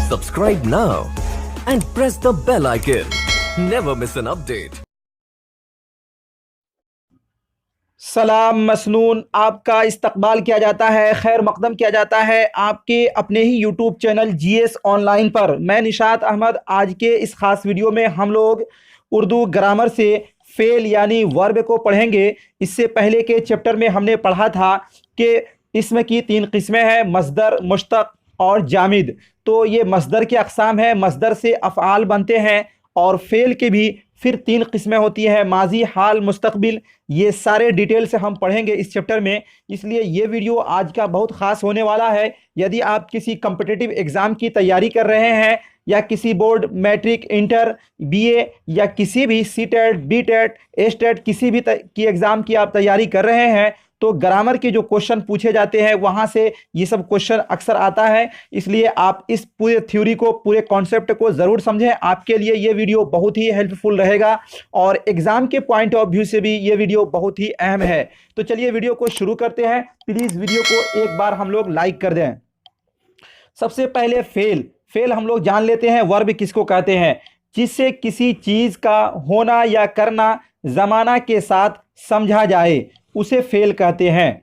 Subscribe now and press the bell icon. Never miss an update. सलाम मसनून, आपका इस्तकबाल किया जाता है, खैर मकदम किया जाता है आपके अपने ही यूट्यूब चैनल जीएस ऑनलाइन पर। मैं निशात अहमद। आज के इस ख़ास वीडियो में हम लोग उर्दू ग्रामर से फ़ेल यानी वर्ब को पढ़ेंगे। इससे पहले के चैप्टर में हमने पढ़ा था कि इसमें की 3 किस्में हैं, मस्दर, मुश्तक और जामिद। तो ये मस्दर के अक़साम है, मस्दर से अफ़आल बनते हैं। और फ़ेल के भी फिर 3 किस्में होती हैं, माजी, हाल, मुस्तकबिल। ये सारे डिटेल से हम पढ़ेंगे इस चैप्टर में, इसलिए ये वीडियो आज का बहुत ख़ास होने वाला है। यदि आप किसी कम्पिटिटिव एग्ज़ाम की तैयारी कर रहे हैं या किसी बोर्ड, मैट्रिक, इंटर, बीए या किसी भी सीटेट, बीटेट, एस्टेट किसी भी की एग्ज़ाम की आप तैयारी कर रहे हैं, तो ग्रामर के जो क्वेश्चन पूछे जाते हैं वहाँ से ये सब क्वेश्चन अक्सर आता है। इसलिए आप इस पूरे थ्योरी को, पूरे कॉन्सेप्ट को ज़रूर समझें। आपके लिए ये वीडियो बहुत ही हेल्पफुल रहेगा और एग्ज़ाम के पॉइंट ऑफ व्यू से भी ये वीडियो बहुत ही अहम है। तो चलिए वीडियो को शुरू करते हैं। प्लीज़ वीडियो को एक बार हम लोग लाइक कर दें। सबसे पहले फ़ेल हम लोग जान लेते हैं वर्ब किसको कहते हैं। जिससे किसी चीज़ का होना या करना ज़माना के साथ समझा जाए उसे फ़ेल कहते हैं।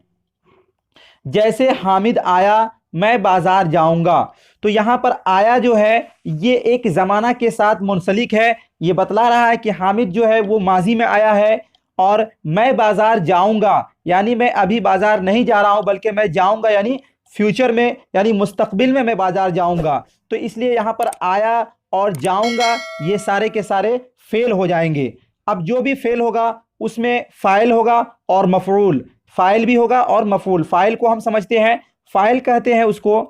जैसे हामिद आया, मैं बाज़ार जाऊंगा। तो यहाँ पर आया जो है ये एक ज़माना के साथ मुंसलिक है। ये बतला रहा है कि हामिद जो है वो माजी में आया है, और मैं बाज़ार जाऊंगा यानी मैं अभी बाज़ार नहीं जा रहा हूँ बल्कि मैं जाऊंगा यानी फ्यूचर में, यानी मुस्तकबिल में मैं बाज़ार जाऊंगा। तो इसलिए यहाँ पर आया और जाऊंगा ये सारे के सारे फ़ेल हो जाएंगे। अब जो भी फ़ेल होगा उसमें फ़ाइल होगा और मफ़ऊल, फ़ाइल भी होगा और मफ़ऊल। फ़ाइल को हम समझते हैं, फ़ाइल कहते हैं उसको,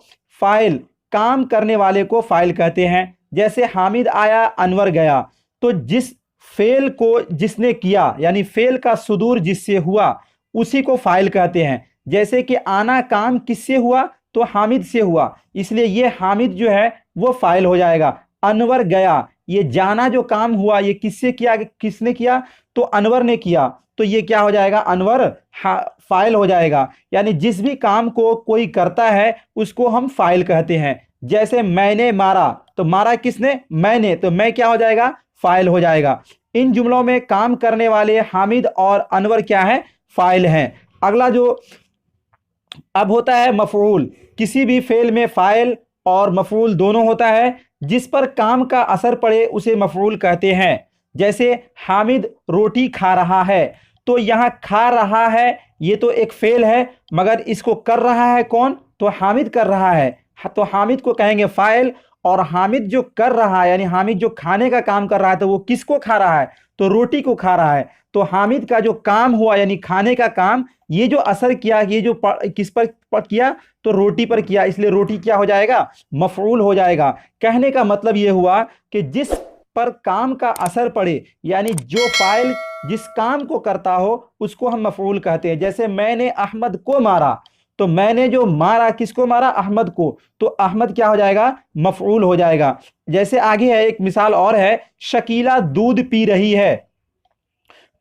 फ़ाइल काम करने वाले को फ़ाइल कहते हैं। जैसे हामिद आया, अनवर गया। तो जिस फ़ेल को जिसने किया यानी फ़ेल का सुदूर जिससे हुआ उसी को फ़ाइल कहते हैं। जैसे कि आना काम किससे हुआ, तो हामिद से हुआ, इसलिए ये हामिद जो है वो फ़ाइल हो जाएगा। अनवर गया, ये जाना जो काम हुआ ये किससे किया, किसने किया, तो अनवर ने किया। तो ये क्या हो जाएगा, अनवर फ़ाइल हो जाएगा। यानी जिस भी काम को कोई करता है उसको हम फ़ाइल कहते हैं। जैसे मैंने मारा, तो मारा किसने, मैंने, तो मैं क्या हो जाएगा, फ़ाइल हो जाएगा। इन जुमलों में काम करने वाले हामिद और अनवर क्या है, फ़ाइल हैं। अगला जो अब होता है मफ़ऊल। किसी भी फ़ेल में फ़ाइल और मफ़ऊल दोनों होता है। जिस पर काम का असर पड़े उसे मफ़ऊल कहते हैं। जैसे हामिद रोटी खा रहा है, तो यहाँ खा रहा है ये तो एक फ़ेल है, मगर इसको कर रहा है कौन, तो हामिद कर रहा है, तो हामिद को कहेंगे फ़ाइल। और हामिद जो कर रहा है यानी हामिद जो खाने का काम कर रहा है, तो वो किसको खा रहा है, तो रोटी को खा रहा है। तो हामिद का जो काम हुआ यानी खाने का काम, ये जो असर किया, ये जो किस पर किया, तो रोटी पर किया, इसलिए रोटी क्या हो जाएगा, मफ़ऊल हो जाएगा। कहने का मतलब ये हुआ कि जिस पर काम का असर पड़े यानी जो फ़ाइल जिस काम को करता हो उसको हम मफ़ऊल कहते हैं। जैसे मैंने अहमद को मारा, तो मैंने जो मारा किसको मारा, अहमद को, तो अहमद क्या हो जाएगा, मफ़ऊल हो जाएगा। जैसे आगे है एक मिसाल और है, शकीला दूध पी रही है।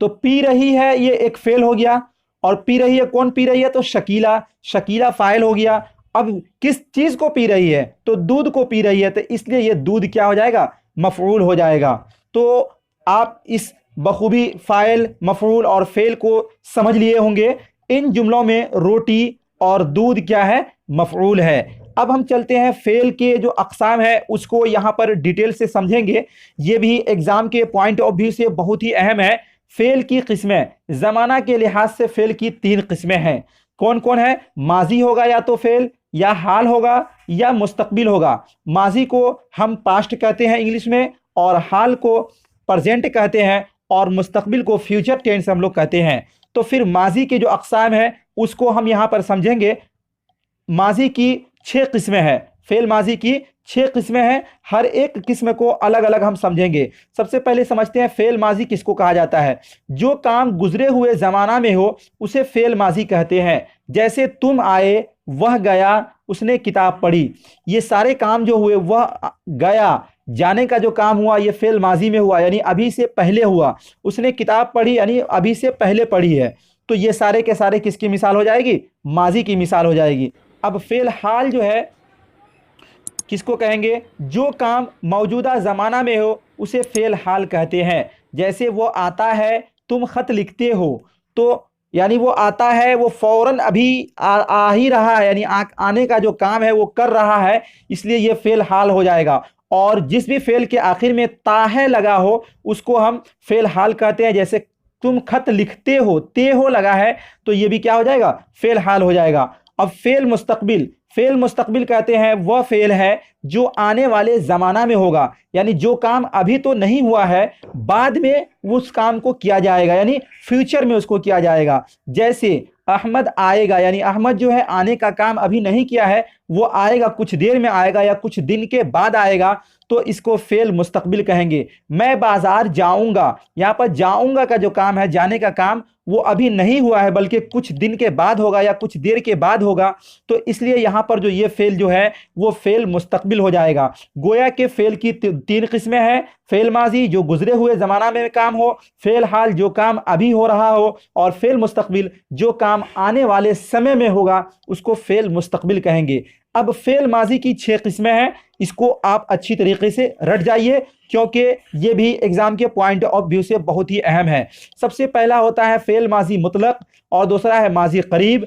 तो पी रही है ये एक फ़ेल हो गया, और पी रही है, कौन पी रही है, तो शकीला, शकीला फ़ाइल हो गया। अब किस चीज़ को पी रही है, तो दूध को पी रही है, तो इसलिए ये दूध क्या हो जाएगा, मफ़ऊल हो जाएगा। तो आप इस बखूबी फ़ाइल, मफ़ऊल और फ़ेल को समझ लिए होंगे। इन जुमलों में रोटी और दूध क्या है, मफ़ऊल है। अब हम चलते हैं फ़ेल के जो अक़साम है उसको यहाँ पर डिटेल से समझेंगे। ये भी एग्ज़ाम के पॉइंट ऑफ व्यू से बहुत ही अहम है। फ़ेल की किस्में, ज़माना के लिहाज से फ़ेल की 3 किस्में हैं। कौन कौन है, माजी होगा या तो फ़ेल, या हाल होगा, या मुस्तकबिल होगा। माजी को हम पास्ट कहते हैं इंग्लिश में, और हाल को प्रेजेंट कहते हैं, और मुस्तकबिल को फ्यूचर टेंस हम लोग कहते हैं। तो फिर माजी के जो अक़साम है उसको हम यहाँ पर समझेंगे। माजी की 6 किस्में हैं, फ़ेल माजी की 6 किस्में हैं। हर एक किस्म को अलग अलग हम समझेंगे। सबसे पहले समझते हैं फ़ेल माजी किसको कहा जाता है। जो काम गुजरे हुए ज़माना में हो उसे फ़ेल माजी कहते हैं। जैसे तुम आए, वह गया, उसने किताब पढ़ी। ये सारे काम जो हुए, वह गया, जाने का जो काम हुआ ये फ़ेल माजी में हुआ यानी अभी से पहले हुआ। उसने किताब पढ़ी यानी अभी से पहले पढ़ी है। तो ये सारे के सारे किसकी मिसाल हो जाएगी, माजी की मिसाल हो जाएगी। अब फ़ेल हाल जो है किसको कहेंगे? जो काम मौजूदा ज़माना में हो उसे फ़ेल हाल कहते हैं। जैसे वो आता है, तुम ख़त लिखते हो, तो यानी वो आता है, वो फ़ौरन अभी आ ही रहा है, यानी आने का जो काम है वो कर रहा है, इसलिए ये फ़ेल हाल हो जाएगा। और जिस भी फ़ेल के आखिर में ता है लगा हो उसको हम फ़ेल हाल कहते हैं। जैसे तुम खत लिखते हो, ते हो लगा है, तो ये भी क्या हो जाएगा? फ़ेल हाल हो जाएगा। अब फ़ेल मुस्तक़बिल कहते हैं वह फ़ेल है जो आने वाले ज़माना में होगा, यानी जो काम अभी तो नहीं हुआ है, बाद में उस काम को किया जाएगा, यानी फ्यूचर में उसको किया जाएगा। जैसे अहमद आएगा, यानी अहमद जो है आने का काम अभी नहीं किया है, वो आएगा, कुछ देर में आएगा या कुछ दिन के बाद आएगा, तो इसको फ़ेल मुस्तक़बिल कहेंगे। मैं बाज़ार जाऊँगा, यहाँ पर जाऊँगा का जो काम है, जाने का काम, वो अभी नहीं हुआ है बल्कि कुछ दिन के बाद होगा या कुछ देर के बाद होगा, तो इसलिए यहाँ पर जो ये फ़ेल जो है वो फ़ेल मुस्तक़बिल हो जाएगा। गोया के फ़ेल की तीन किस्में हैं: फ़ेल माजी जो गुज़रे हुए ज़माना में काम हो, फ़ेल हाल जो काम अभी हो रहा हो, और फ़ेल मुस्तक़बिल जो काम आने वाले समय में होगा उसको फ़ेल मुस्तक़बिल कहेंगे। अब फ़ेल माजी की 6 किस्में हैं, इसको आप अच्छी तरीके से रट जाइए क्योंकि ये भी एग्ज़ाम के पॉइंट ऑफ व्यू से बहुत ही अहम है। सबसे पहला होता है फ़ेल माजी मुतलक, और दूसरा है माजी करीब,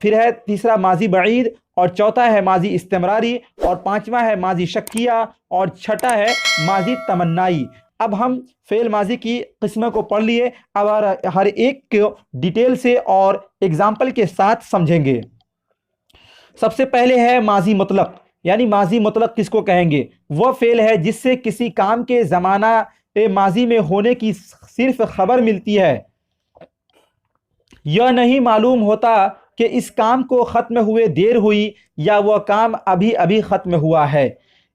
फिर है तीसरा माजी बईद, और चौथा है माजी इस्तिमरारी, और पांचवा है माजी शक्किया, और छठा है माजी तमन्नाई। अब हम फ़ेल माजी की किस्मों को पढ़ लिए, अब हर एक को डिटेल से और एग्जाम्पल के साथ समझेंगे। सबसे पहले है माजी मुतलक, यानी माजी मुतलक किसको कहेंगे? वह फ़ेल है जिससे किसी काम के ज़माना माजी में होने की सिर्फ खबर मिलती है, यह नहीं मालूम होता कि इस काम को ख़त्म हुए देर हुई या वह काम अभी अभी ख़त्म हुआ है।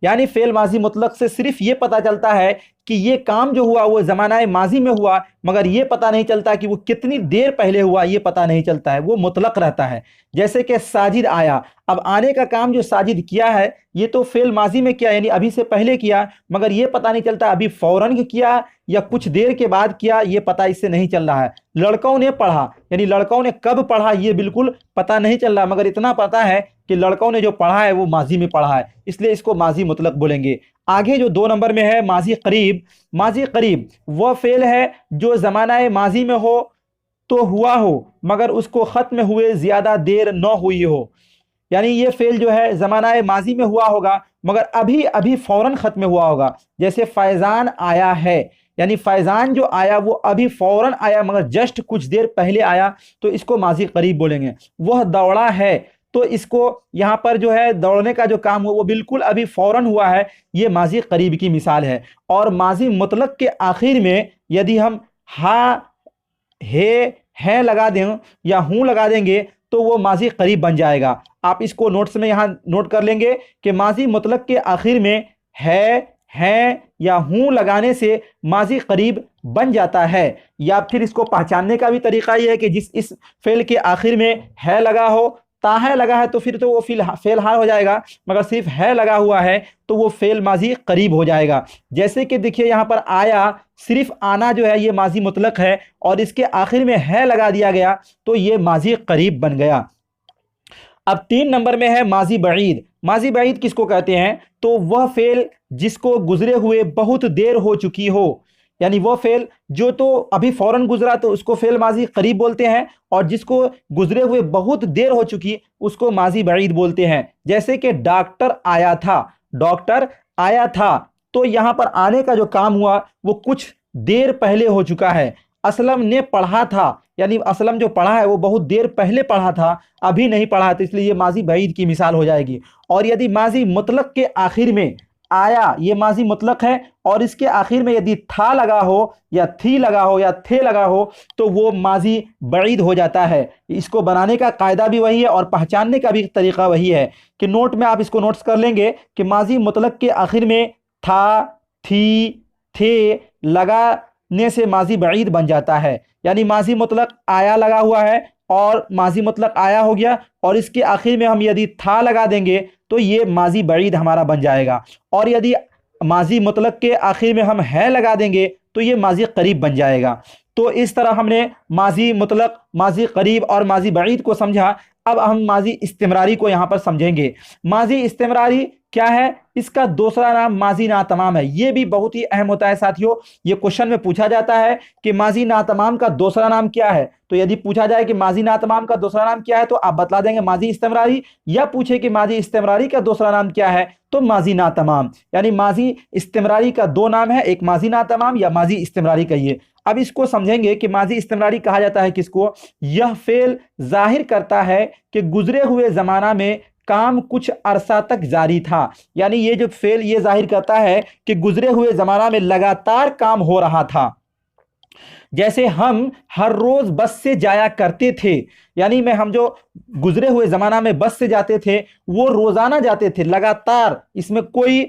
यानी फ़ेल माजी मुतलक से सिर्फ ये पता चलता है कि ये काम जो हुआ वो ज़माना माजी में हुआ, मगर ये पता नहीं चलता कि वो कितनी देर पहले हुआ, ये पता नहीं चलता है, वो मुतलक रहता है। जैसे कि साजिद आया, अब आने का काम जो साजिद किया है ये तो फ़ेल माजी में किया, यानी अभी से पहले किया, मगर ये पता नहीं चलता अभी फ़ौरन किया या कुछ देर के बाद किया, ये पता इससे नहीं चल रहा है। लड़कों ने पढ़ा, यानी लड़कों ने कब पढ़ा ये बिल्कुल पता नहीं चल रहा, मगर इतना पता है कि लड़कों ने जो पढ़ा है वो माजी में पढ़ा है, इसलिए इसको माजी मुतलक बोलेंगे। आगे जो 2 नंबर में है माजी करीब। माजी करीब वह फ़ेल है जो ज़माना माजी में हो तो हुआ हो मगर उसको ख़त्म हुए ज़्यादा देर न हुई हो, यानी ये फ़ेल जो है ज़माना माजी में हुआ होगा मगर अभी अभी फ़ौरन ख़त्म हुआ होगा। जैसे फैज़ान आया है, यानी फैज़ान जो आया वो अभी फ़ौरन आया मगर जस्ट कुछ देर पहले आया, तो इसको माजी करीब बोलेंगे। वह दौड़ा है, तो इसको यहाँ पर जो है दौड़ने का जो काम हो वो बिल्कुल अभी फ़ौरन हुआ है, ये माजी करीब की मिसाल है। और माजी मुतलक के आखिर में यदि हम हा, हे, हैं लगा दें या हूँ लगा देंगे तो वो माजी करीब बन जाएगा। आप इसको नोट्स में यहाँ नोट कर लेंगे कि माजी मुतलक के आखिर में है, हैं या हूँ लगाने से माजी करीब बन जाता है। या फिर इसको पहचानने का भी तरीका ये है कि जिस इस फ़ेल के आखिर में है लगा हो, ता है लगा है, तो फिर तो वो फ़ेल हाल हो जाएगा, मगर सिर्फ है लगा हुआ है तो वो फ़ेल माजी करीब हो जाएगा। जैसे कि देखिए यहाँ पर आया, सिर्फ आना जो है ये माजी मुतलक है और इसके आखिर में है लगा दिया गया तो ये माजी करीब बन गया। अब 3 नंबर में है माजी बईद। माजी बईद किसको कहते हैं? तो वह फ़ेल जिसको गुजरे हुए बहुत देर हो चुकी हो, यानी वो फ़ेल जो तो अभी फ़ौरन गुजरा तो उसको फ़ेल माजी करीब बोलते हैं, और जिसको गुजरे हुए बहुत देर हो चुकी उसको माजी बईद बोलते हैं। जैसे कि डॉक्टर आया था, डॉक्टर आया था, तो यहाँ पर आने का जो काम हुआ वो कुछ देर पहले हो चुका है। असलम ने पढ़ा था, यानी असलम जो पढ़ा है वो बहुत देर पहले पढ़ा था, अभी नहीं पढ़ा, तो इसलिए ये माजी बईद की मिसाल हो जाएगी। और यदि माजी मुतलक के आखिर में आया, ये माजी मुतलक है, और इसके आखिर में यदि था लगा हो या थी लगा हो या थे लगा हो तो वो माजी बईद हो जाता है। इसको बनाने का कायदा भी वही है और पहचानने का भी तरीका वही है कि नोट में आप इसको नोट्स कर लेंगे कि माजी मुतलक के आखिर में था, थी, थे लगाने से माजी बईद बन जाता है। यानी माजी मुतलक आया लगा हुआ है और माजी मुतलक आया हो गया, और इसके आखिर में हम यदि था लगा देंगे तो ये माजी बईद हमारा बन जाएगा। और यदि माजी मुतलक के आखिर में हम है लगा देंगे तो ये माजी करीब बन जाएगा। तो इस तरह हमने माजी मुतलक, माजी करीब और माजी बईद को समझा। अब हम माजी इस्तिमरारी को यहाँ पर समझेंगे। माजी इस्तिमरारी क्या है, इसका दूसरा नाम माजी नातमाम है। ये भी बहुत ही अहम होता है साथियों। ये क्वेश्चन में पूछा जाता है कि माजी नातमाम का दूसरा नाम क्या है। तो यदि पूछा जाए कि माजी नातमाम का दूसरा नाम क्या है तो आप बतला देंगे माजी इस्तिमरारी, या पूछे कि माजी इस्तिमरारी का दूसरा नाम क्या है तो माजी नातमाम। यानी माजी इस्तिमरारी का दो नाम है, एक माजी नातमाम या माजी इस्तिमरारी कहिए। अब इसको समझेंगे कि माजी इस्तिमरारी कहा जाता है किसको। यह फेल जाहिर करता है कि गुजरे हुए जमाना में काम कुछ अरसा तक जारी था। यानी ये जो फेल ये जाहिर करता है कि गुजरे हुए जमाना में लगातार काम हो रहा था। जैसे हम हर रोज बस से जाया करते थे, यानी हम जो गुजरे हुए जमाना में बस से जाते थे वो रोजाना जाते थे, लगातार, इसमें कोई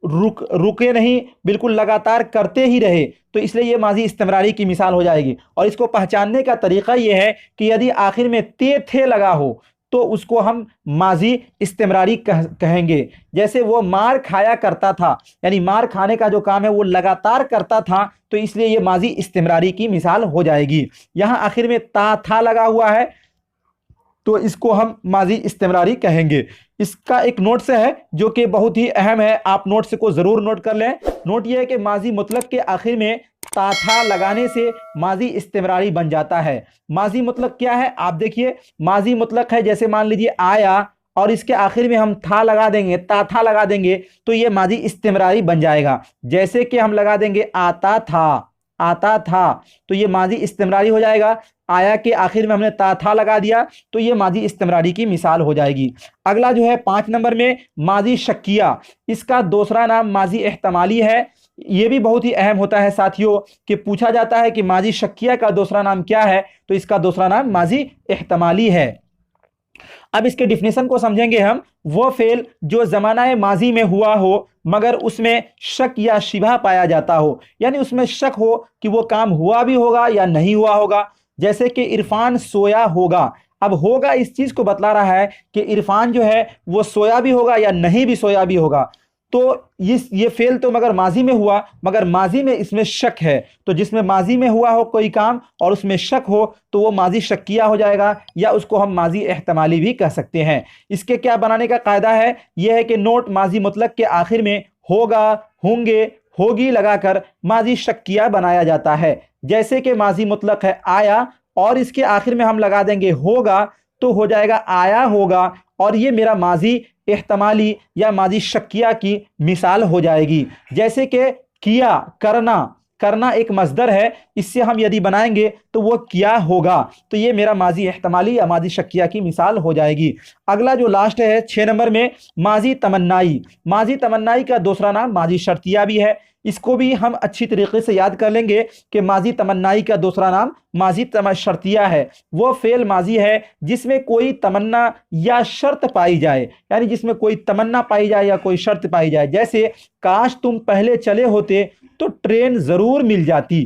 रुके नहीं, बिल्कुल लगातार करते ही रहे। तो इसलिए ये माजी इस्तिमरारी की मिसाल हो जाएगी। और इसको पहचानने का तरीका ये है कि यदि आखिर में ते थे लगा हो तो उसको हम माजी इस्तिमरारी कहेंगे। जैसे वो मार खाया करता था, यानी मार खाने का जो काम है वो लगातार करता था, तो इसलिए ये माजी इस्तिमरारी की मिसाल हो जाएगी। यहाँ आखिर में ता था लगा हुआ है तो इसको हम माजी इस्तिमरारी कहेंगे। इसका एक नोट से है जो कि बहुत ही अहम है, आप नोट से को जरूर नोट कर लें। नोट यह है कि माजी मुतलक के आखिर में ता था लगाने से माजी इस्तिमरारी बन जाता है। माजी मुतलक क्या है, आप देखिए, माजी मुतलक है जैसे मान लीजिए आया और इसके आखिर में हम था लगा देंगे, ता था लगा देंगे तो ये माजी इस्तिमरारी बन जाएगा। जैसे कि हम लगा देंगे आता था, आता था, तो ये माजी इस्तिमरारी हो जाएगा। आया के आखिर में हमने ता था लगा दिया तो ये माजी इस्तिमरारी की मिसाल हो जाएगी। अगला जो है 5 नंबर में माजी शक्किया, इसका दूसरा नाम माजी एहतमाली है। ये भी बहुत ही अहम होता है साथियों कि पूछा जाता है कि माजी शक्किया का दूसरा नाम क्या है, तो इसका दूसरा नाम माजी एहतमाली है। अब इसके डिफिनेशन को समझेंगे हम। वो फेल जो जमाना माजी में हुआ हो मगर उसमें शक या शिबा पाया जाता हो, यानी उसमें शक हो कि वो काम हुआ भी होगा या नहीं हुआ होगा। जैसे कि इरफान सोया होगा, अब होगा इस चीज को बतला रहा है कि इरफान जो है वो सोया भी होगा या नहीं भी सोया भी होगा। तो ये फेल तो मगर माजी में हुआ, मगर माजी में इसमें शक है, तो जिसमें माजी में हुआ हो कोई काम और उसमें शक हो तो वो माजी शक्किया हो जाएगा, या उसको हम माजी एहतमाली भी कह सकते हैं। इसके क्या बनाने का कायदा है, यह है कि नोट माजी मुतलक के आखिर में होगा, होंगे, होगी लगाकर माजी शक्किया बनाया जाता है। जैसे कि माजी मुतलक है आया और इसके आखिर में हम लगा देंगे होगा तो हो जाएगा आया होगा, और ये मेरा माजी एहतमाली या माजी शक्किया की मिसाल हो जाएगी। जैसे कि किया, करना, करना एक मस्दर है, इससे हम यदि बनाएंगे तो वो किया होगा, तो ये मेरा माजी एहतमाली या माजी शक्किया की मिसाल हो जाएगी। अगला जो लास्ट है 6 नंबर में माजी तमन्नाई। माजी तमन्नाई का दूसरा नाम माजी शर्तिया भी है। इसको भी हम अच्छी तरीके से याद कर लेंगे कि माजी तमन्नाई का दूसरा नाम माजी शर्तिया है। वो फेल माजी है जिसमें कोई तमन्ना या शर्त पाई जाए, यानी जिसमें कोई तमन्ना पाई जाए या कोई शर्त पाई जाए। जैसे काश तुम पहले चले होते तो ट्रेन जरूर मिल जाती,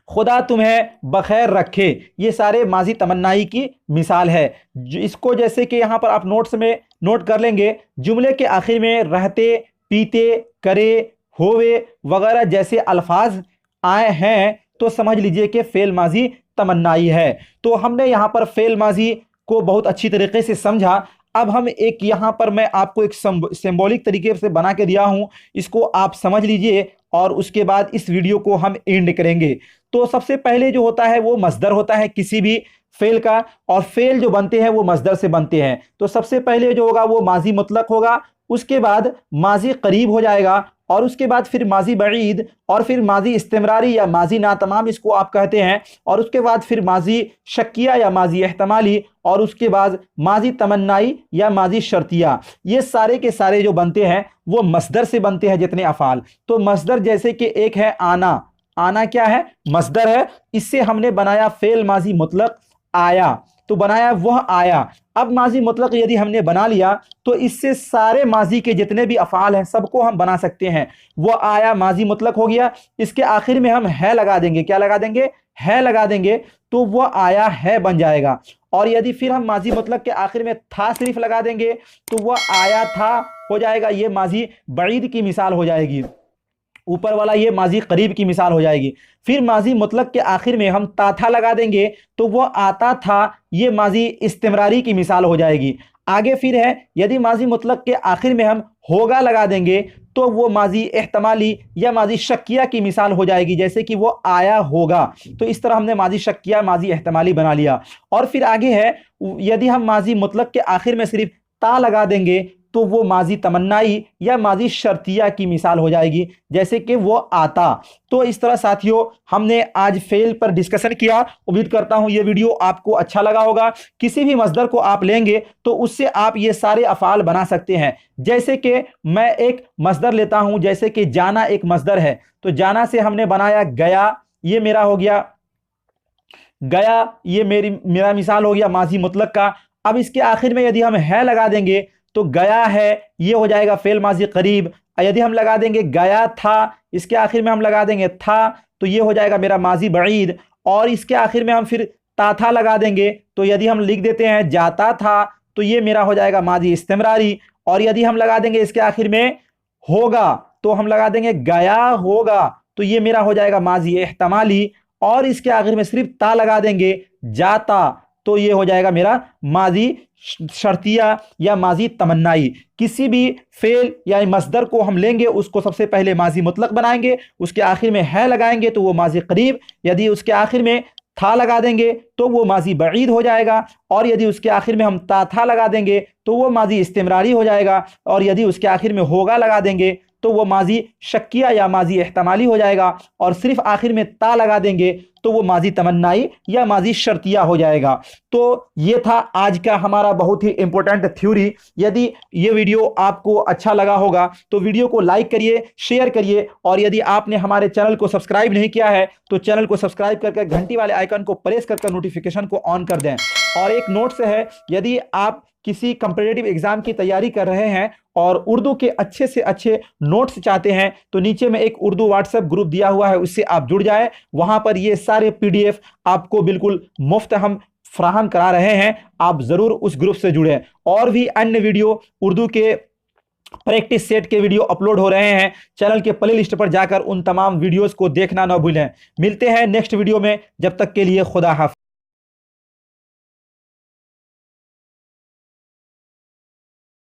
खुदा तुम्हें बखैर रखे, ये सारे माजी तमन्नाई की मिसाल है। इसको जैसे कि यहाँ पर आप नोट्स में नोट कर लेंगे, जुमले के आखिर में रहते, पीते, करे, होवे वगैरह जैसे अल्फाज आए हैं तो समझ लीजिए कि फेल माजी तमन्नाई है। तो हमने यहाँ पर फेल माजी को बहुत अच्छी तरीके से समझा। अब हम एक यहाँ पर मैं आपको एक सिंबॉलिक तरीके से बना के दिया हूँ, इसको आप समझ लीजिए और उसके बाद इस वीडियो को हम एंड करेंगे। तो सबसे पहले जो होता है वो मस्दर होता है किसी भी फेल का, और फेल जो बनते हैं वो मस्दर से बनते हैं। तो सबसे पहले जो होगा वो माजी मुतलक होगा, उसके बाद माजी करीब हो जाएगा, और उसके बाद फिर माजी बईद, और फिर माजी इस्तिमरारी या माजी नातमाम इसको आप कहते हैं, और उसके बाद फिर माजी शक्किया या माजी एहतमाली, और उसके बाद माजी तमन्नाई या माजी शर्तिया। ये सारे के सारे जो बनते हैं वो मस्दर से बनते हैं जितने अफ़ाल। तो मस्दर जैसे कि एक है आना, आना क्या है, मस्दर है, इससे हमने बनाया फेल माजी मुतलक आया, तो बनाया वह आया। अब माजी मुतलक यदि हमने बना लिया तो इससे सारे माजी के जितने भी अफ़ाल हैं सबको हम बना सकते हैं। वह आया माजी मुतलक हो गया, इसके आखिर में हम है लगा देंगे, क्या लगा देंगे, है लगा देंगे, तो वह आया है बन जाएगा। और यदि फिर हम माजी मुतलक के आखिर में था सिर्फ लगा देंगे तो वह आया था हो जाएगा, ये माजी बईद की मिसाल हो जाएगी। ऊपर वाला ये माजी करीब की मिसाल हो जाएगी। फिर माजी मुतलक के आखिर में हम ता था लगा देंगे तो वह आता था, ये माजी इस्तिमरारी की मिसाल हो जाएगी। आगे फिर है, यदि माजी मुतलक के आखिर में हम होगा लगा देंगे तो वो माजी एहतमाली या माजी शक्किया की मिसाल हो जाएगी, जैसे कि वो आया होगा। तो इस तरह हमने माजी शक्किया माजी एहतमाली बना लिया। और फिर आगे है, यदि हम माजी मुतलक के आखिर में सिर्फ ता लगा देंगे तो वो माजी तमन्नाई या माजी शर्तिया की मिसाल हो जाएगी, जैसे कि वो आता। तो इस तरह साथियों हमने आज फेल पर डिस्कशन किया। उम्मीद करता हूं ये वीडियो आपको अच्छा लगा होगा। किसी भी मस्दर को आप लेंगे तो उससे आप ये सारे अफ़ाल बना सकते हैं। जैसे कि मैं एक मस्दर लेता हूं, जैसे कि जाना एक मस्दर है, तो जाना से हमने बनाया गया, ये मेरा हो गया गया, ये मेरा मिसाल हो गया माजी मुतलक का। अब इसके आखिर में यदि हम है लगा देंगे तो गया है, ये हो जाएगा फेल माजी करीब। यदि हम लगा देंगे गया था, इसके आखिर में हम लगा देंगे था, तो ये हो जाएगा मेरा माजी बईद। और इसके आखिर में हम फिर ताथा लगा देंगे, तो यदि हम लिख देते हैं जाता था, तो ये मेरा हो जाएगा माजी इस्तिमरारी। और यदि हम लगा देंगे इसके आखिर में होगा, तो हम लगा देंगे गया होगा, तो ये मेरा हो जाएगा माजी एहतमाली। और इसके आखिर में सिर्फ ता लगा देंगे जाता, तो ये हो जाएगा मेरा माजी शर्तिया या माजी तमन्नाई। किसी भी फेल या मस्दर को हम लेंगे, उसको सबसे पहले माजी मुतलक बनाएंगे, उसके आखिर में है लगाएंगे तो वो माजी करीब, यदि उसके आखिर में था लगा देंगे तो वो माजी बईद हो जाएगा, और यदि उसके आखिर में हम था लगा देंगे तो वो माजी इस्तिमरारी हो जाएगा, और यदि उसके आखिर में होगा लगा देंगे तो वो माजी शक्किया या माजी एहतमाली हो जाएगा, और सिर्फ आखिर में ता लगा देंगे तो वो माजी तमन्नाई या माजी शर्तिया हो जाएगा। तो ये था आज का हमारा बहुत ही इंपॉर्टेंट थ्योरी। यदि ये वीडियो आपको अच्छा लगा होगा तो वीडियो को लाइक करिए, शेयर करिए, और यदि आपने हमारे चैनल को सब्सक्राइब नहीं किया है तो चैनल को सब्सक्राइब करके घंटी वाले आइकन को प्रेस करके नोटिफिकेशन को ऑन कर दें। और एक नोट से है, यदि आप किसी कंपिटिटिव एग्जाम की तैयारी कर रहे हैं और उर्दू के अच्छे से अच्छे नोट्स चाहते हैं तो नीचे में एक उर्दू व्हाट्सएप ग्रुप दिया हुआ है, उससे आप जुड़ जाएं। वहां पर ये सारे पीडीएफ आपको बिल्कुल मुफ्त हम फ्राहम करा रहे हैं, आप जरूर उस ग्रुप से जुड़ें। और भी अन्य वीडियो उर्दू के प्रैक्टिस सेट के वीडियो अपलोड हो रहे हैं, चैनल के प्ले लिस्ट पर जाकर उन तमाम वीडियोस को देखना ना भूलें। मिलते हैं नेक्स्ट वीडियो में, जब तक के लिए खुदा हाफिज़।